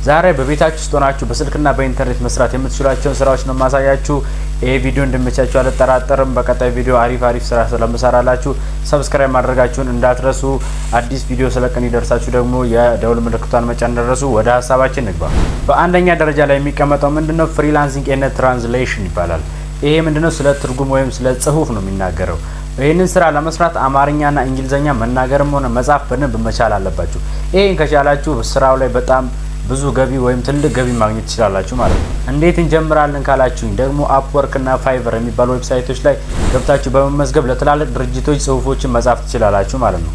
ዛሬ በቤታችሁ ውስጥ ሆናችሁ በስልክና በኢንተርኔት መስራት የምትችሏቸውን ስራዎች ነው ማሳያችሁ። ይሄ ቪዲዮ እንደሚመቻችሁ አልጠራጠርም። በቀጣይ ቪዲዮ አሪፍ ስራ ስለምሰራላችሁ ሰብስክራይብ ማድረጋችሁን እንዳትረሱ። አዲስ ቪዲዮ ስለቀን ይደርሳችሁ ደግሞ የደውል ምልክቷን መጫን እንዳትረሱ። ወደ ሀሳባችን እንግባ። በአንደኛ ደረጃ ላይ የሚቀመጠው ምንድነው? ፍሪላንሲንግ ኤንድ ትራንስሌሽን ይባላል። ይሄ ምንድነው? ስለ ትርጉም ወይም ስለ ጽሁፍ ነው የሚናገረው። ይሄንን ስራ ለመስራት አማርኛና እንግሊዘኛ መናገርም ሆነ መጻፍ በደንብ መቻል አለባችሁ። ይሄን ከቻላችሁ ስራው ላይ በጣም ብዙ ገቢ ወይም ትልቅ ገቢ ማግኘት ትችላላችሁ ማለት ነው። እንዴት እንጀምራለን ካላችሁኝ ደግሞ አፕወርክ እና ፋይቨር የሚባሉ ዌብሳይቶች ላይ ገብታችሁ በመመዝገብ ለትላልቅ ድርጅቶች ጽሁፎችን መጻፍ ትችላላችሁ ማለት ነው።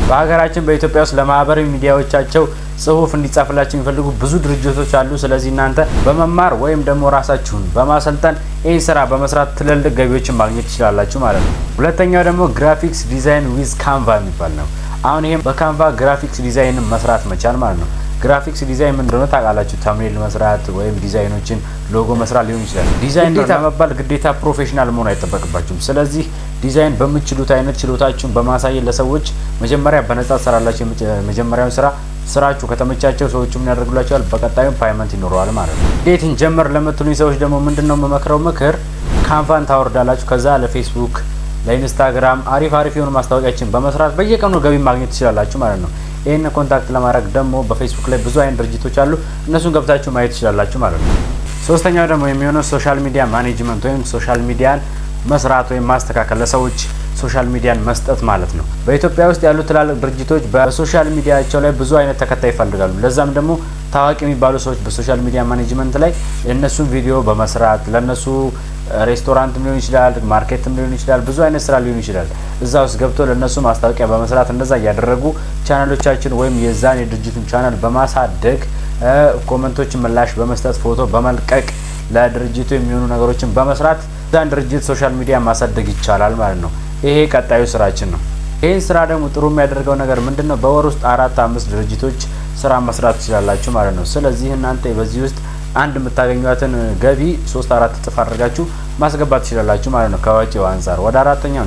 በሀገራችን በኢትዮጵያ ውስጥ ለማህበራዊ ሚዲያዎቻቸው ጽሁፍ እንዲጻፍላችሁ የሚፈልጉ ብዙ ድርጅቶች አሉ። ስለዚህ እናንተ በመማር ወይም ደግሞ ራሳችሁን በማሰልጠን ይህን ስራ በመስራት ትልልቅ ገቢዎችን ማግኘት ትችላላችሁ ማለት ነው። ሁለተኛው ደግሞ ግራፊክስ ዲዛይን ዊዝ ካንቫ የሚባል ነው። አሁን ይሄም በካንቫ ግራፊክስ ዲዛይንን መስራት መቻል ማለት ነው። ግራፊክስ ዲዛይን ምን እንደሆነ ታውቃላችሁ? ተምኔል መስራት ወይም ዲዛይኖችን ሎጎ መስራት ሊሆን ይችላል። ዲዛይን ለመባል ግዴታ ፕሮፌሽናል መሆን አይጠበቅባችሁም። ስለዚህ ዲዛይን በምትችሉት አይነት ችሎታችሁን በማሳየት ለሰዎች መጀመሪያ በነጻ ትሰራላችሁ። መጀመሪያውን ስራችሁ ከተመቻቸው ሰዎች ምን ያደርጉላችኋል? በቀጣዩም ፓይመንት ይኖረዋል ማለት ነው። እንዴት እንጀምር ለምትሉኝ ሰዎች ደግሞ ምንድነው የምመክረው ምክር? ካንቫን ታወርዳላችሁ። ከዛ ለፌስቡክ ለኢንስታግራም አሪፍ የሆኑ ማስታወቂያዎችን በመስራት በየቀኑ ገቢ ማግኘት ትችላላችሁ ማለት ነው። ይሄን ኮንታክት ለማድረግ ደግሞ በፌስቡክ ላይ ብዙ አይነት ድርጅቶች አሉ። እነሱን ገብታችሁ ማየት ትችላላችሁ ማለት ነው። ሶስተኛው ደግሞ የሚሆነው ሶሻል ሚዲያ ማኔጅመንት ወይም ሶሻል ሚዲያን መስራት ወይም ማስተካከል፣ ለሰዎች ሶሻል ሚዲያን መስጠት ማለት ነው። በኢትዮጵያ ውስጥ ያሉ ትላልቅ ድርጅቶች በሶሻል ሚዲያቸው ላይ ብዙ አይነት ተከታይ ይፈልጋሉ። ለዛም ደግሞ ታዋቂ የሚባሉ ሰዎች በሶሻል ሚዲያ ማኔጅመንት ላይ የእነሱን ቪዲዮ በመስራት ለነሱ ሬስቶራንትም ሊሆን ይችላል፣ ማርኬትም ሊሆን ይችላል፣ ብዙ አይነት ስራ ሊሆን ይችላል። እዛ ውስጥ ገብቶ ለነሱ ማስታወቂያ በመስራት እንደዛ እያደረጉ ቻናሎቻችን ወይም የዛን የድርጅቱን ቻናል በማሳደግ ኮመንቶችን ምላሽ በመስጠት ፎቶ በመልቀቅ ለድርጅቱ የሚሆኑ ነገሮችን በመስራት ዛን ድርጅት ሶሻል ሚዲያ ማሳደግ ይቻላል ማለት ነው። ይሄ ቀጣዩ ስራችን ነው። ይሄን ስራ ደግሞ ጥሩ የሚያደርገው ነገር ምንድነው? በወር ውስጥ 4-5 ድርጅቶች ስራ መስራት ትችላላችሁ ማለት ነው። ስለዚህ እናንተ በዚህ ውስጥ አንድ የምታገኙትን ገቢ 3-4 እጥፍ አድርጋችሁ ማስገባት ትችላላችሁ ማለት ነው ከወጪው አንፃር። ወደ አራተኛው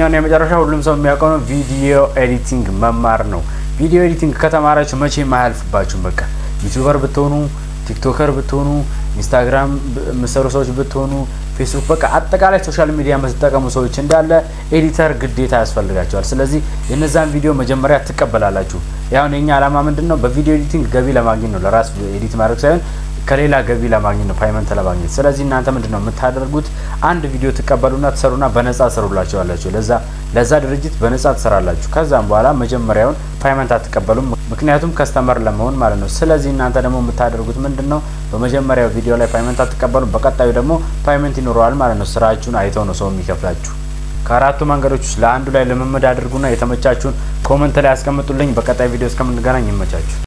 ነው የመጨረሻ ሁሉም ሰው የሚያውቀው ነው፣ ቪዲዮ ኤዲቲንግ መማር ነው። ቪዲዮ ኤዲቲንግ ከተማራችሁ መቼም አያልፍባችሁም። በቃ ዩቲዩበር ብትሆኑ፣ ቲክቶከር ብትሆኑ፣ ኢንስታግራም የምትሰሩ ሰዎች ብትሆኑ፣ ፌስቡክ በቃ አጠቃላይ ሶሻል ሚዲያ የምትጠቀሙ ሰዎች እንዳለ ኤዲተር ግዴታ ያስፈልጋቸዋል። ስለዚህ የነዛን ቪዲዮ መጀመሪያ ትቀበላላችሁ። ያው የኛ አላማ ምንድነው? በቪዲዮ ኤዲቲንግ ገቢ ለማግኘት ነው። ለራስ ኤዲት ማድረግ ሳይሆን ከሌላ ገቢ ለማግኘት ነው፣ ፓይመንት ለማግኘት። ስለዚህ እናንተ ምንድነው የምታደርጉት? አንድ ቪዲዮ ትቀበሉና ትሰሩና በነጻ ትሰሩላችኋላችሁ። ለዛ ድርጅት በነጻ ትሰራላችሁ። ከዛም በኋላ መጀመሪያውን ፓይመንት አትቀበሉም፣ ምክንያቱም ከስተመር ለመሆን ማለት ነው። ስለዚህ እናንተ ደግሞ የምታደርጉት ምንድነው? በመጀመሪያው ቪዲዮ ላይ ፓይመንት አትቀበሉም፣ በቀጣዩ ደግሞ ፓይመንት ይኖረዋል ማለት ነው። ስራችሁን አይተው ነው ሰው የሚከፍላችሁ። ከአራቱ መንገዶች ውስጥ ለአንዱ ላይ ልምምድ አድርጉና የተመቻችሁን ኮሜንት ላይ አስቀምጡልኝ። በቀጣይ ቪዲዮ እስከምንገናኝ ይመቻችሁ።